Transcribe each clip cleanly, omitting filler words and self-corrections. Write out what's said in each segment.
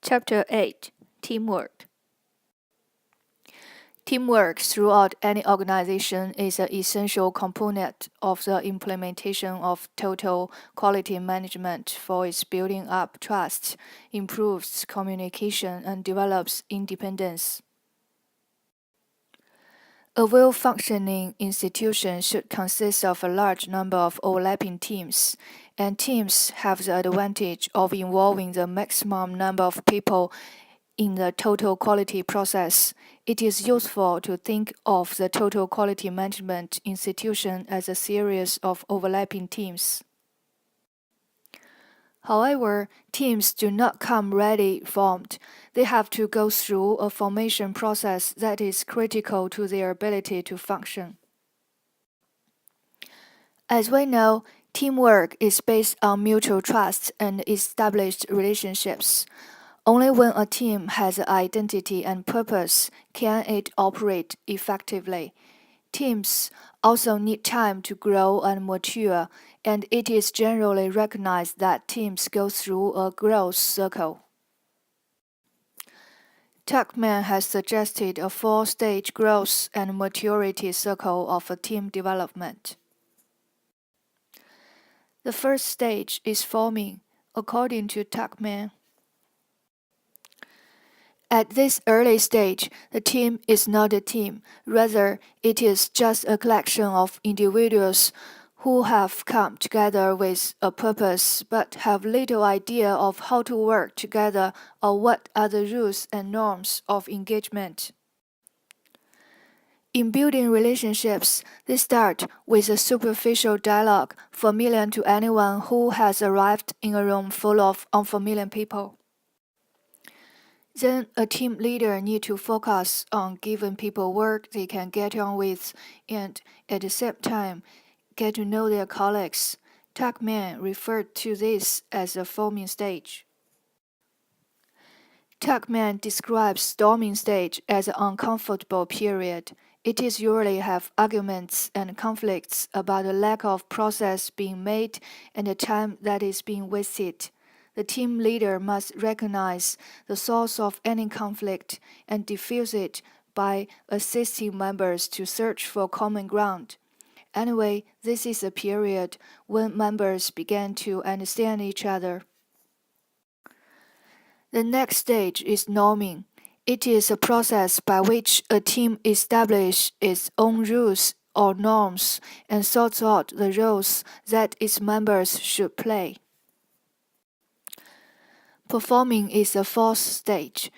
Chapter 8 Teamwork. Teamwork throughout any organization is an essential component of the implementation of total quality management, for its building up trust, improves communication, and develops independence. A well-functioning institution should consist of a large number of overlapping teams, and teams have the advantage of involving the maximum number of people in the total quality process. It is useful to think of the total quality management institution as a series of overlapping teams. However, teams do not come ready formed. They have to go through a formation process that is critical to their ability to function. As we know, teamwork is based on mutual trust and established relationships. Only when a team has an identity and purpose can it operate effectively. Teams also need time to grow and mature, and it is generally recognized that teams go through a growth cycle. Tuckman has suggested a four-stage growth and maturity cycle of a team development. The first stage is forming, according to Tuckman. At this early stage, the team is not a team. Rather, it is just a collection of individuals who have come together with a purpose but have little idea of how to work together or what are the rules and norms of engagement. In building relationships, they start with a superficial dialogue familiar to anyone who has arrived in a room full of unfamiliar people. Then a team leader needs to focus on giving people work they can get on with and, at the same time, get to know their colleagues. Tuckman referred to this as the forming stage. Tuckman describes storming stage as an uncomfortable period. It is usually have arguments and conflicts about the lack of progress being made and the time that is being wasted. The team leader must recognize the source of any conflict and diffuse it by assisting members to search for common ground. Anyway, this is a period when members begin to understand each other. The next stage is norming. It is a process by which a team establishes its own rules or norms and sorts out the roles that its members should play. Performing is the fourth stage.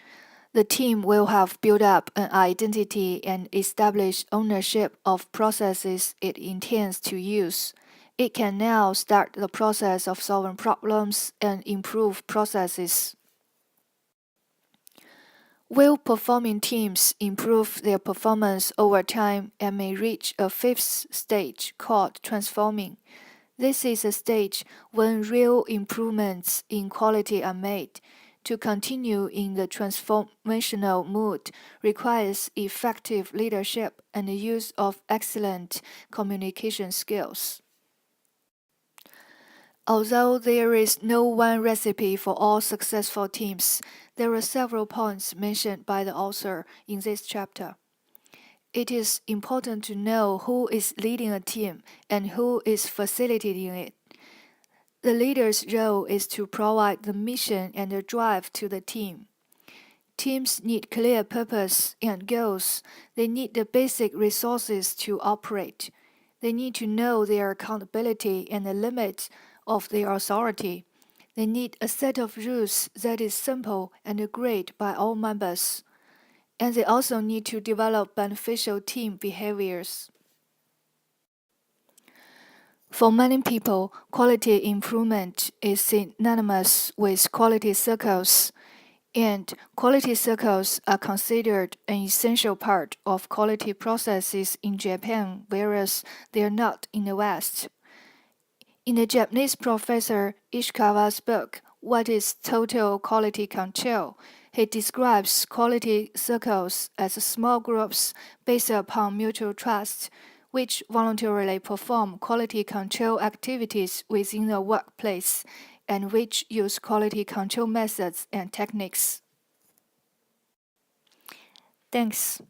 The team will have built up an identity and established ownership of processes it intends to use. It can now start the process of solving problems and improve processes. Well-performing teams improve their performance over time and may reach a fifth stage called transforming. This is a stage when real improvements in quality are made. To continue in the transformational mood requires effective leadership and the use of excellent communication skills. Although there is no one recipe for all successful teams, there are several points mentioned by the author in this chapter. It is important to know who is leading a team and who is facilitating it. The leader's role is to provide the mission and the drive to the team. Teams need clear purpose and goals. They need the basic resources to operate. They need to know their accountability and the limits of their authority. They need a set of rules that is simple and agreed by all members. And they also need to develop beneficial team behaviors. For many people, quality improvement is synonymous with quality circles, and quality circles are considered an essential part of quality processes in Japan, whereas they are not in the West. In the Japanese professor Ishikawa's book, What is Total Quality Control? He describes quality circles as small groups based upon mutual trust, which voluntarily perform quality control activities within the workplace and which use quality control methods and techniques. Thanks.